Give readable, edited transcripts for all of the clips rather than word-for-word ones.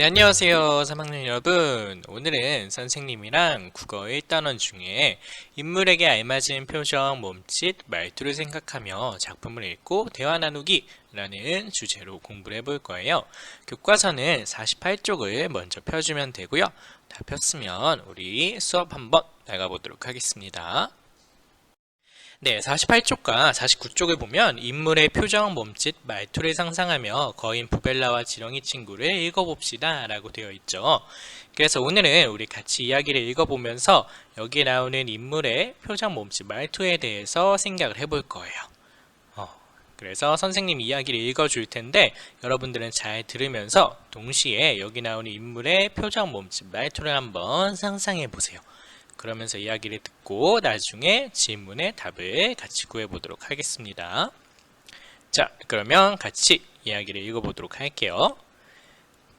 네, 안녕하세요. 3학년 여러분. 오늘은 선생님이랑 국어 1단원 중에 인물에게 알맞은 표정, 몸짓, 말투를 생각하며 작품을 읽고 대화 나누기 라는 주제로 공부를 해볼 거예요. 교과서는 48쪽을 먼저 펴주면 되고요. 다 폈으면 우리 수업 한번 나가보도록 하겠습니다. 네, 48쪽과 49쪽을 보면 인물의 표정, 몸짓, 말투를 상상하며 거인 부벨라와 지렁이 친구를 읽어봅시다 라고 되어 있죠. 그래서 오늘은 우리 같이 이야기를 읽어보면서 여기에 나오는 인물의 표정, 몸짓, 말투에 대해서 생각을 해볼 거예요. 그래서 선생님이 이야기를 읽어줄 텐데 여러분들은 잘 들으면서 동시에 여기 나오는 인물의 표정, 몸짓, 말투를 한번 상상해 보세요. 그러면서 이야기를 듣고 나중에 질문에 답을 같이 구해보도록 하겠습니다. 자, 그러면 같이 이야기를 읽어보도록 할게요.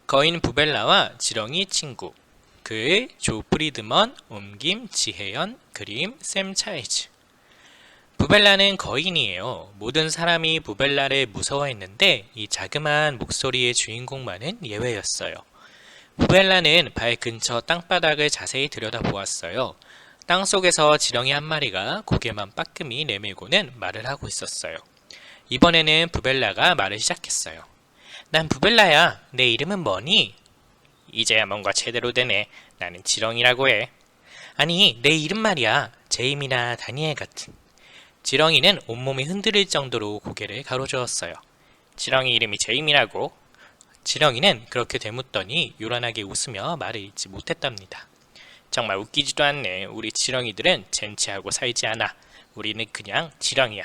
거인 부벨라와 지렁이 친구. 글 조 프리드먼, 옮김 지혜연, 그림 샘 차일즈. 부벨라는 거인이에요. 모든 사람이 부벨라를 무서워했는데 이 자그마한 목소리의 주인공만은 예외였어요. 부벨라는 발 근처 땅바닥을 자세히 들여다보았어요. 땅속에서 지렁이 한 마리가 고개만 빠끔히 내밀고는 말을 하고 있었어요. 이번에는 부벨라가 말을 시작했어요. 난 부벨라야. 내 이름은 뭐니? 이제야 뭔가 제대로 되네. 나는 지렁이라고 해. 아니, 내 이름 말이야. 제임이나 다니엘 같은. 지렁이는 온몸이 흔들릴 정도로 고개를 가로저었어요. 지렁이 이름이 제임이라고? 지렁이는 그렇게 되묻더니 요란하게 웃으며 말을 잇지 못했답니다. 정말 웃기지도 않네. 우리 지렁이들은 젠체하고 살지 않아. 우리는 그냥 지렁이야.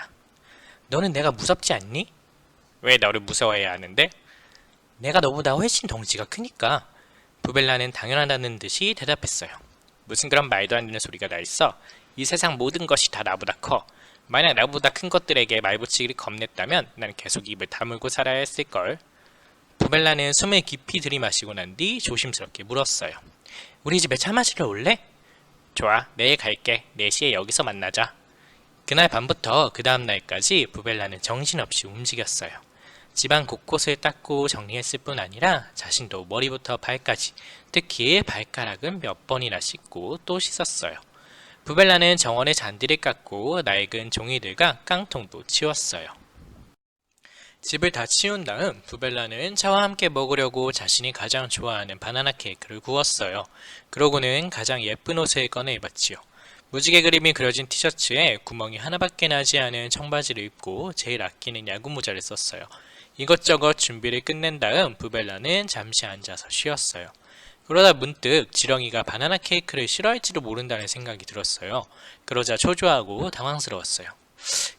너는 내가 무섭지 않니? 왜 너를 무서워해야 하는데? 내가 너보다 훨씬 덩치가 크니까. 부벨라는 당연하다는 듯이 대답했어요. 무슨 그런 말도 안 되는 소리가 다 있어? 이 세상 모든 것이 다 나보다 커. 만약 나보다 큰 것들에게 말 붙이기를 겁냈다면 난 계속 입을 다물고 살아야 했을걸. 부벨라는 숨을 깊이 들이마시고 난 뒤 조심스럽게 물었어요. 우리 집에 차 마시러 올래? 좋아, 내일 갈게. 4시에 여기서 만나자. 그날 밤부터 그 다음 날까지 부벨라는 정신없이 움직였어요. 집안 곳곳을 닦고 정리했을 뿐 아니라 자신도 머리부터 발까지, 특히 발가락은 몇 번이나 씻고 또 씻었어요. 부벨라는 정원의 잔디를 깎고 낡은 종이들과 깡통도 치웠어요. 집을 다 치운 다음 부벨라는 차와 함께 먹으려고 자신이 가장 좋아하는 바나나 케이크를 구웠어요. 그러고는 가장 예쁜 옷을 꺼내 입었지요. 무지개 그림이 그려진 티셔츠에 구멍이 하나밖에 나지 않은 청바지를 입고 제일 아끼는 야구 모자를 썼어요. 이것저것 준비를 끝낸 다음 부벨라는 잠시 앉아서 쉬었어요. 그러다 문득 지렁이가 바나나 케이크를 싫어할지도 모른다는 생각이 들었어요. 그러자 초조하고 당황스러웠어요.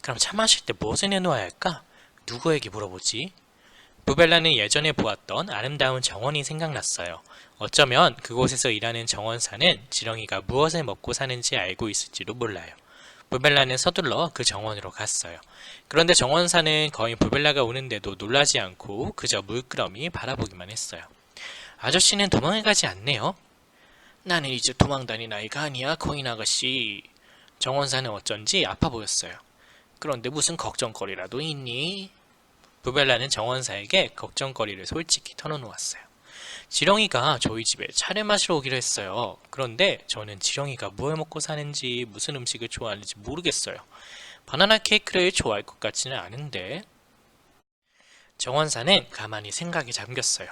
그럼 차 마실 때 무엇을 내놓아야 할까? 누구에게 물어보지? 부벨라는 예전에 보았던 아름다운 정원이 생각났어요. 어쩌면 그곳에서 일하는 정원사는 지렁이가 무엇을 먹고 사는지 알고 있을지도 몰라요. 부벨라는 서둘러 그 정원으로 갔어요. 그런데 정원사는 거의 부벨라가 오는데도 놀라지 않고 그저 물끄러미 바라보기만 했어요. 아저씨는 도망을 가지 않네요. 나는 이제 도망 다닐 아이가 아니야, 거인 아가씨. 정원사는 어쩐지 아파 보였어요. 그런데 무슨 걱정거리라도 있니? 부벨라는 정원사에게 걱정거리를 솔직히 털어놓았어요. 지렁이가 저희 집에 차를 마시러 오기로 했어요. 그런데 저는 지렁이가 뭘 먹고 사는지 무슨 음식을 좋아하는지 모르겠어요. 바나나 케이크를 좋아할 것 같지는 않은데. 정원사는 가만히 생각에 잠겼어요.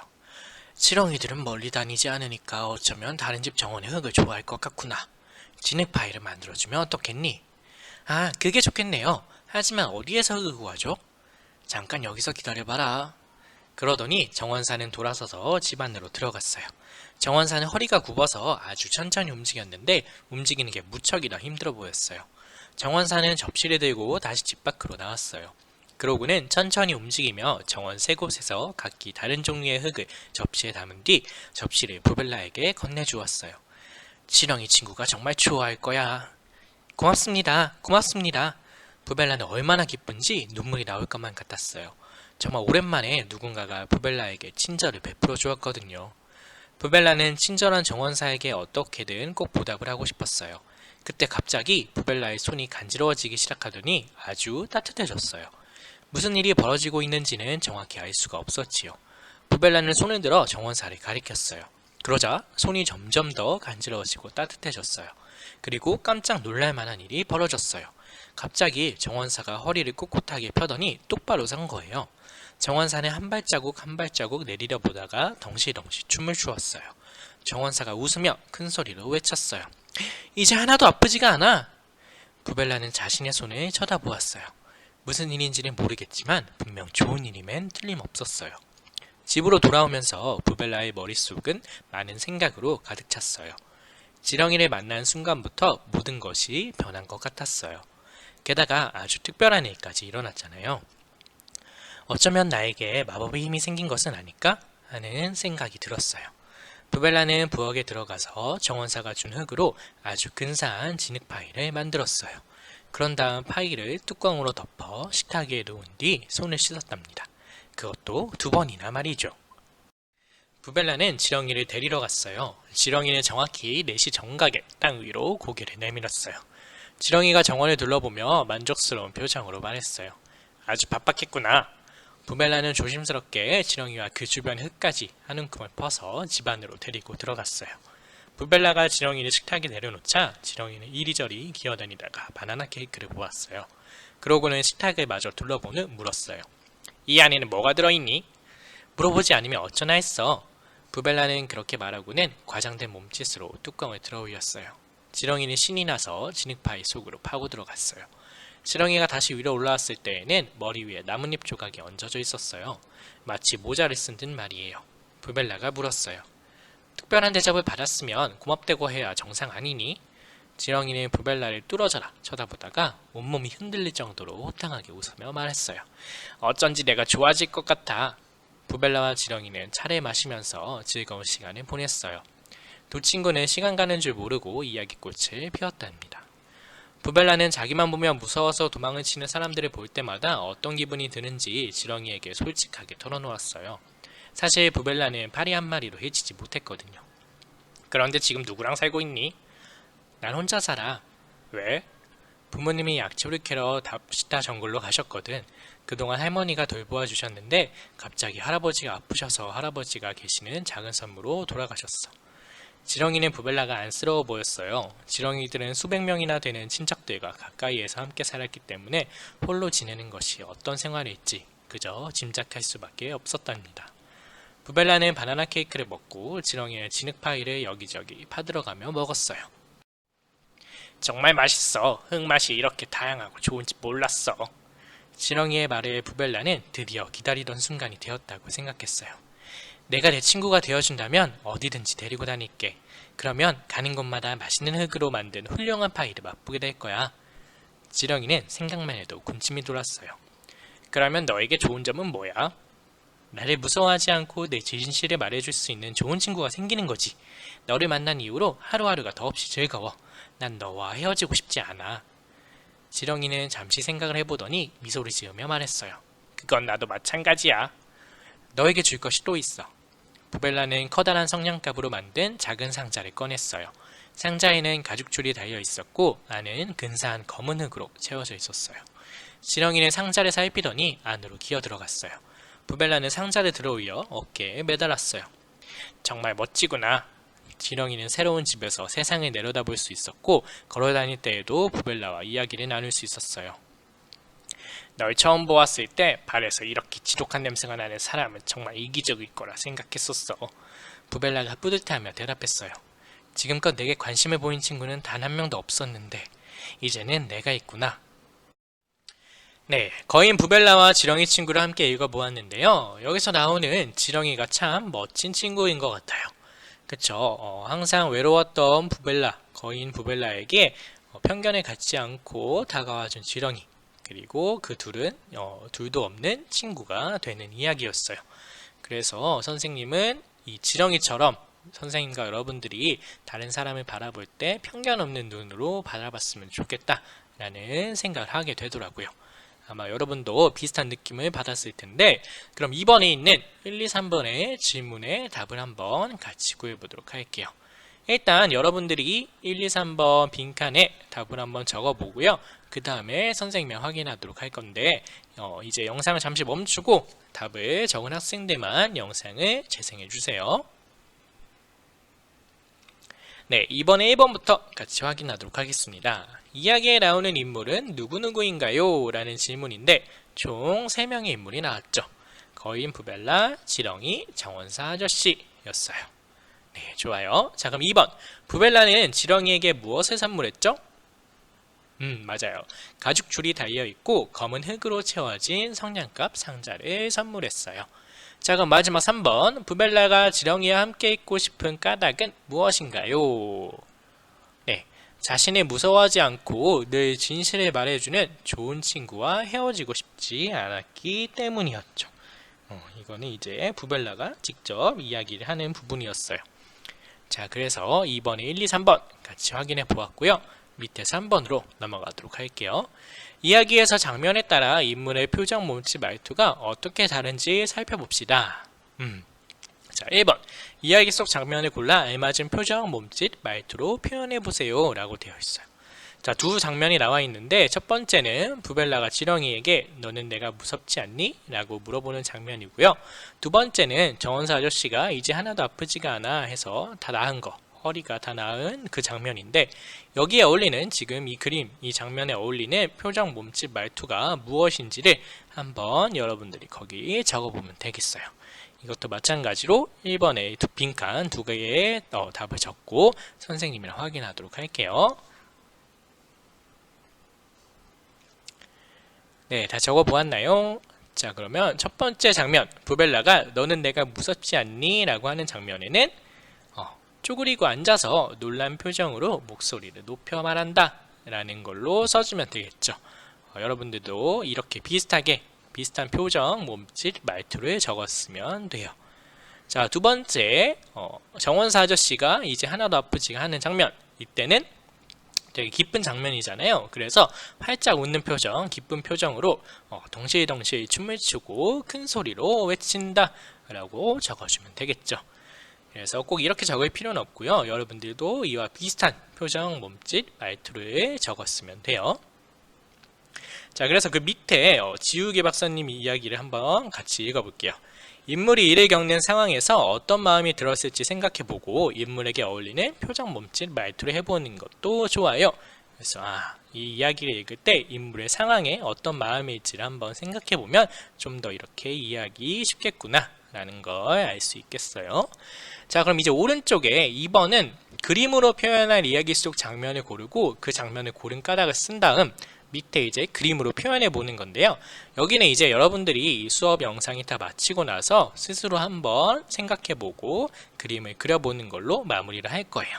지렁이들은 멀리 다니지 않으니까 어쩌면 다른 집 정원의 흙을 좋아할 것 같구나. 진흙파이를 만들어주면 어떻겠니? 아, 그게 좋겠네요. 하지만 어디에서 흙을 구하죠? 잠깐 여기서 기다려봐라. 그러더니 정원사는 돌아서서 집 안으로 들어갔어요. 정원사는 허리가 굽어서 아주 천천히 움직였는데 움직이는 게 무척이나 힘들어 보였어요. 정원사는 접시를 들고 다시 집 밖으로 나왔어요. 그러고는 천천히 움직이며 정원 세 곳에서 각기 다른 종류의 흙을 접시에 담은 뒤 접시를 부벨라에게 건네주었어요. 지렁이 친구가 정말 좋아할 거야. 고맙습니다. 고맙습니다. 부벨라는 얼마나 기쁜지 눈물이 나올 것만 같았어요. 정말 오랜만에 누군가가 부벨라에게 친절을 베풀어 주었거든요. 부벨라는 친절한 정원사에게 어떻게든 꼭 보답을 하고 싶었어요. 그때 갑자기 부벨라의 손이 간지러워지기 시작하더니 아주 따뜻해졌어요. 무슨 일이 벌어지고 있는지는 정확히 알 수가 없었지요. 부벨라는 손을 들어 정원사를 가리켰어요. 그러자 손이 점점 더 간지러워지고 따뜻해졌어요. 그리고 깜짝 놀랄 만한 일이 벌어졌어요. 갑자기 정원사가 허리를 꼿꼿하게 펴더니 똑바로 선 거예요. 정원사는 한 발자국 한 발자국 내리려 보다가 덩실덩실 춤을 추었어요. 정원사가 웃으며 큰 소리로 외쳤어요. 이제 하나도 아프지가 않아! 부벨라는 자신의 손을 쳐다보았어요. 무슨 일인지는 모르겠지만 분명 좋은 일임엔 틀림없었어요. 집으로 돌아오면서 부벨라의 머릿속은 많은 생각으로 가득 찼어요. 지렁이를 만난 순간부터 모든 것이 변한 것 같았어요. 게다가 아주 특별한 일까지 일어났잖아요. 어쩌면 나에게 마법의 힘이 생긴 것은 아닐까? 하는 생각이 들었어요. 부벨라는 부엌에 들어가서 정원사가 준 흙으로 아주 근사한 진흙 파이를 만들었어요. 그런 다음 파이를 뚜껑으로 덮어 식탁 위에 놓은 뒤 손을 씻었답니다. 그것도 2번이나 말이죠. 부벨라는 지렁이를 데리러 갔어요. 지렁이는 정확히 4시 정각에 땅 위로 고개를 내밀었어요. 지렁이가 정원을 둘러보며 만족스러운 표정으로 말했어요. 아주 바빴겠구나. 부벨라는 조심스럽게 지렁이와 그 주변 흙까지 한 움큼을 퍼서 집 안으로 데리고 들어갔어요. 부벨라가 지렁이를 식탁에 내려놓자 지렁이는 이리저리 기어다니다가 바나나 케이크를 보았어요. 그러고는 식탁을 마저 둘러본 후 물었어요. 이 안에는 뭐가 들어있니? 물어보지 않으면 어쩌나 했어. 부벨라는 그렇게 말하고는 과장된 몸짓으로 뚜껑을 들어 올렸어요. 지렁이는 신이 나서 진흙파이 속으로 파고 들어갔어요. 지렁이가 다시 위로 올라왔을 때에는 머리 위에 나뭇잎 조각이 얹어져 있었어요. 마치 모자를 쓴 듯 말이에요. 부벨라가 물었어요. 특별한 대접을 받았으면 고맙다고 해야 정상 아니니? 지렁이는 부벨라를 뚫어져라 쳐다보다가 온몸이 흔들릴 정도로 호탕하게 웃으며 말했어요. 어쩐지 내가 좋아질 것 같아. 부벨라와 지렁이는 차를 마시면서 즐거운 시간을 보냈어요. 두 친구는 시간 가는 줄 모르고 이야기꽃을 피웠답니다. 부벨라는 자기만 보면 무서워서 도망을 치는 사람들을 볼 때마다 어떤 기분이 드는지 지렁이에게 솔직하게 털어놓았어요. 사실 부벨라는 파리 한 마리로 해치지 못했거든요. 그런데 지금 누구랑 살고 있니? 난 혼자 살아. 왜? 부모님이 약초를 캐러 답시타 정글로 가셨거든. 그동안 할머니가 돌보아 주셨는데 갑자기 할아버지가 아프셔서 할아버지가 계시는 작은 섬으로 돌아가셨어. 지렁이는 부벨라가 안쓰러워 보였어요. 지렁이들은 수백 명이나 되는 친척들과 가까이에서 함께 살았기 때문에 홀로 지내는 것이 어떤 생활일지 그저 짐작할 수밖에 없었답니다. 부벨라는 바나나 케이크를 먹고 지렁이의 진흙파이를 여기저기 파들어가며 먹었어요. 정말 맛있어. 흙맛이 이렇게 다양하고 좋은지 몰랐어. 지렁이의 말에 부벨라는 드디어 기다리던 순간이 되었다고 생각했어요. 내가 내 친구가 되어준다면 어디든지 데리고 다닐게. 그러면 가는 곳마다 맛있는 흙으로 만든 훌륭한 파이를 맛보게 될 거야. 지렁이는 생각만 해도 군침이 돌았어요. 그러면 너에게 좋은 점은 뭐야? 나를 무서워하지 않고 내 진실을 말해줄 수 있는 좋은 친구가 생기는 거지. 너를 만난 이후로 하루하루가 더없이 즐거워. 난 너와 헤어지고 싶지 않아. 지렁이는 잠시 생각을 해보더니 미소를 지으며 말했어요. 그건 나도 마찬가지야. 너에게 줄 것이 또 있어. 부벨라는 커다란 성냥갑으로 만든 작은 상자를 꺼냈어요. 상자에는 가죽줄이 달려 있었고 안은 근사한 검은 흙으로 채워져 있었어요. 지렁이는 상자를 살피더니 안으로 기어 들어갔어요. 부벨라는 상자를 들어올려 어깨에 매달았어요. 정말 멋지구나. 지렁이는 새로운 집에서 세상을 내려다볼 수 있었고 걸어다닐 때에도 부벨라와 이야기를 나눌 수 있었어요. 널 처음 보았을 때 발에서 이렇게 지독한 냄새가 나는 사람은 정말 이기적일 거라 생각했었어. 부벨라가 뿌듯해하며 대답했어요. 지금껏 내게 관심을 보인 친구는 단 한 명도 없었는데 이제는 내가 있구나. 네, 거인 부벨라와 지렁이 친구를 함께 읽어보았는데요. 여기서 나오는 지렁이가 참 멋진 친구인 것 같아요. 그쵸? 항상 외로웠던 부벨라, 거인 부벨라에게 편견을 갖지 않고 다가와준 지렁이, 그리고 그 둘은 둘도 없는 친구가 되는 이야기였어요. 그래서 선생님은 이 지렁이처럼 선생님과 여러분들이 다른 사람을 바라볼 때 편견 없는 눈으로 바라봤으면 좋겠다라는 생각을 하게 되더라고요. 아마 여러분도 비슷한 느낌을 받았을 텐데, 그럼 2번에 있는 1, 2, 3번의 질문의 답을 한번 같이 구해보도록 할게요. 일단 여러분들이 1, 2, 3번 빈칸에 답을 한번 적어보고요. 그 다음에 선생님이 확인하도록 할 건데 이제 영상을 잠시 멈추고 답을 적은 학생들만 영상을 재생해 주세요. 네, 이번에 1번부터 같이 확인하도록 하겠습니다. 이야기에 나오는 인물은 누구누구인가요? 라는 질문인데 총 3명의 인물이 나왔죠. 거인 부벨라, 지렁이, 정원사 아저씨였어요. 네, 좋아요. 자, 그럼 2번. 부벨라는 지렁이에게 무엇을 선물했죠? 맞아요. 가죽줄이 달려있고 검은 흙으로 채워진 성냥갑 상자를 선물했어요. 자, 그럼 마지막 3번. 부벨라가 지렁이와 함께 있고 싶은 까닭은 무엇인가요? 네, 자신이 무서워하지 않고 늘 진실을 말해주는 좋은 친구와 헤어지고 싶지 않았기 때문이었죠. 이거는 이제 부벨라가 직접 이야기를 하는 부분이었어요. 자, 그래서 2번에 1, 2, 3번 같이 확인해 보았고요. 밑에 3번으로 넘어가도록 할게요. 이야기에서 장면에 따라 인물의 표정, 몸짓, 말투가 어떻게 다른지 살펴봅시다. 자, 1번. 이야기 속 장면을 골라 알맞은 표정, 몸짓, 말투로 표현해보세요 라고 되어 있어요. 자, 두 장면이 나와 있는데 첫 번째는 부벨라가 지렁이에게 너는 내가 무섭지 않니? 라고 물어보는 장면이고요. 두 번째는 정원사 아저씨가 이제 하나도 아프지가 않아 해서 다 나은 거, 허리가 다 나은 그 장면인데 여기에 어울리는 지금 이 그림, 이 장면에 어울리는 표정, 몸짓, 말투가 무엇인지를 한번 여러분들이 거기 적어보면 되겠어요. 이것도 마찬가지로 1번에 빈칸 두 개의 답을 적고 선생님이랑 확인하도록 할게요. 네, 다 적어보았나요? 자, 그러면 첫 번째 장면, 부벨라가 너는 내가 무섭지 않니? 라고 하는 장면에는 쪼그리고 앉아서 놀란 표정으로 목소리를 높여 말한다 라는 걸로 써주면 되겠죠. 여러분들도 이렇게 비슷한 표정, 몸짓, 말투를 적었으면 돼요. 자, 두 번째, 정원사 아저씨가 이제 하나도 아프지가 않은 장면, 이때는 되게 기쁜 장면이잖아요. 그래서 활짝 웃는 표정, 기쁜 표정으로 동시에 춤을 추고 큰 소리로 외친다 라고 적어주면 되겠죠. 그래서 꼭 이렇게 적을 필요는 없고요. 여러분들도 이와 비슷한 표정, 몸짓, 말투를 적었으면 돼요. 자, 그래서 그 밑에 지우개 박사님이 이야기를 한번 같이 읽어볼게요. 인물이 이를 겪는 상황에서 어떤 마음이 들었을지 생각해보고 인물에게 어울리는 표정, 몸짓, 말투를 해보는 것도 좋아요. 그래서 이 이야기를 읽을 때 인물의 상황에 어떤 마음일지를 한번 생각해보면 좀 더 이렇게 이해하기 쉽겠구나 라는 걸 알 수 있겠어요. 자, 그럼 이제 오른쪽에 2번은 그림으로 표현할 이야기 속 장면을 고르고 그 장면을 고른 까닭을 쓴 다음 밑에 이제 그림으로 표현해 보는 건데요. 여기는 이제 여러분들이 수업 영상이 다 마치고 나서 스스로 한번 생각해 보고 그림을 그려보는 걸로 마무리를 할 거예요.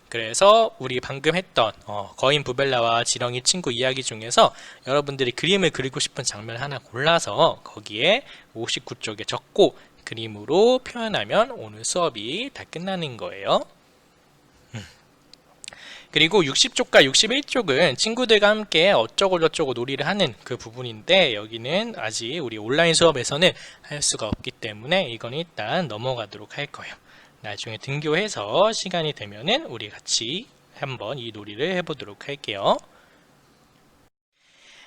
그래서 우리 방금 했던 거인 부벨라와 지렁이 친구 이야기 중에서 여러분들이 그림을 그리고 싶은 장면 하나 골라서 거기에 59쪽에 적고 그림으로 표현하면 오늘 수업이 다 끝나는 거예요. 그리고 60쪽과 61쪽은 친구들과 함께 어쩌고 저쩌고 놀이를 하는 그 부분인데 여기는 아직 우리 온라인 수업에서는 할 수가 없기 때문에 이건 일단 넘어가도록 할 거예요. 나중에 등교해서 시간이 되면은 우리 같이 한번 이 놀이를 해보도록 할게요.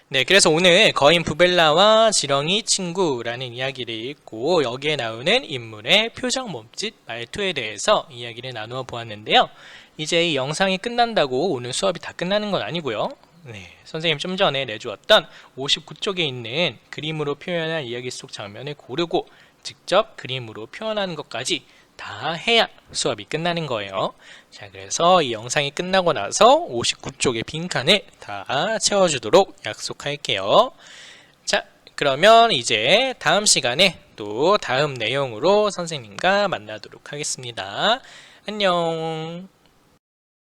네, 그래서 오늘 거인 부벨라와 지렁이 친구라는 이야기를 읽고 여기에 나오는 인물의 표정, 몸짓, 말투에 대해서 이야기를 나누어 보았는데요. 이제 이 영상이 끝난다고 오늘 수업이 다 끝나는 건 아니고요. 네, 선생님 좀 전에 내주었던 59쪽에 있는 그림으로 표현한 이야기 속 장면을 고르고 직접 그림으로 표현하는 것까지 다 해야 수업이 끝나는 거예요. 자, 그래서 이 영상이 끝나고 나서 59쪽의 빈칸을 다 채워주도록 약속할게요. 자, 그러면 이제 다음 시간에 또 다음 내용으로 선생님과 만나도록 하겠습니다. 안녕.